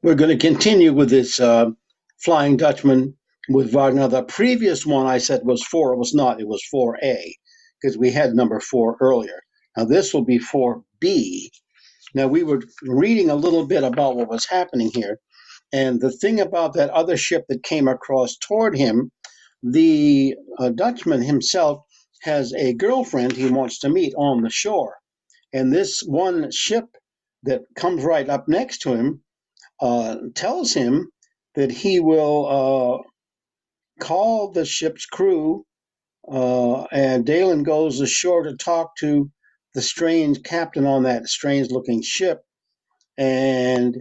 We're going to continue with this Flying Dutchman with Wagner. The previous one I said was four. It was not. It was 4A because we had number four earlier. Now this will be 4B. Now we were reading a little bit about what was happening here. And the thing about that other ship that came across toward him, the Dutchman himself has a girlfriend he wants to meet on the shore. And this one ship that comes right up next to him tells him that he will call the ship's crew, and Dalen goes ashore to talk to the strange captain on that strange looking ship, and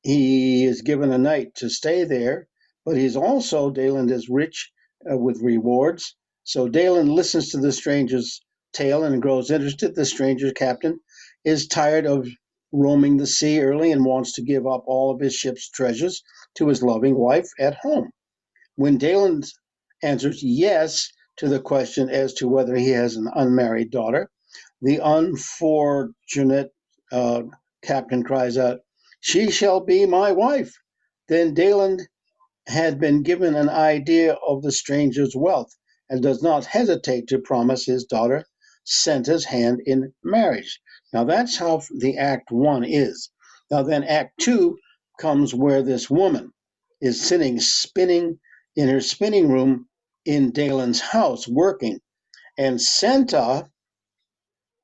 he is given a night to stay there, but he's also, Dalen is rich with rewards. So Dalen listens to the stranger's tale and grows interested. The stranger captain is tired of roaming the sea early and wants to give up all of his ship's treasures to his loving wife at home. When Dalen answers yes to the question as to whether he has an unmarried daughter, the unfortunate uh, captain cries out, "She shall be my wife." Then Dalen had been given an idea of the stranger's wealth and does not hesitate to promise his daughter Senta's hand in marriage. Now that's how the Act 1 is. Now then Act 2 comes where this woman is sitting spinning in her spinning room in Dalen's house working, and Senta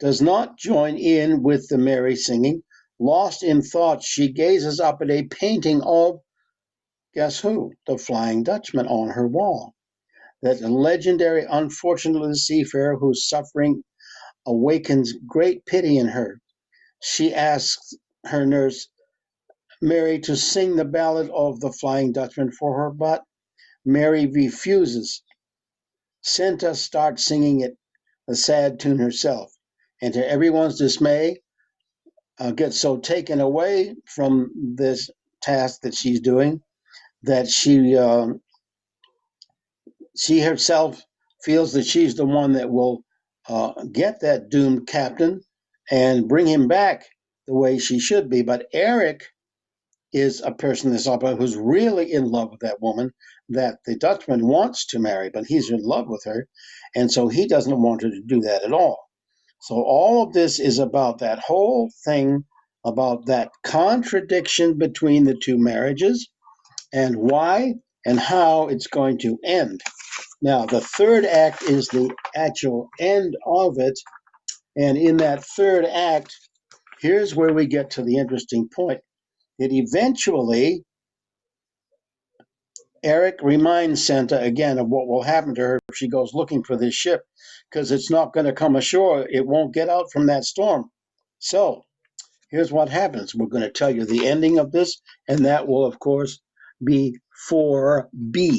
does not join in with the merry singing. Lost in thought, she gazes up at a painting of, guess who? The Flying Dutchman on her wall. That legendary, unfortunate seafarer whose suffering awakens great pity in her. She asks her nurse, Mary, to sing the ballad of the Flying Dutchman for her, but Mary refuses. Senta starts singing it, a sad tune herself, and to everyone's dismay, gets so taken away from this task that she's doing that she herself feels that she's the one that will get that doomed captain and bring him back the way she should be. But Eric is a person in this opera who's really in love with that woman that the Dutchman wants to marry, but he's in love with her, and so he doesn't want her to do that at all. So all of this is about that whole thing about that contradiction between the two marriages and why and how it's going to end. Now, the third act is the actual end of it. And in that third act, here's where we get to the interesting point. It eventually, Eric reminds Santa again of what will happen to her if she goes looking for this ship, because it's not going to come ashore. It won't get out from that storm. So here's what happens. We're going to tell you the ending of this, and that will, of course, be 4B.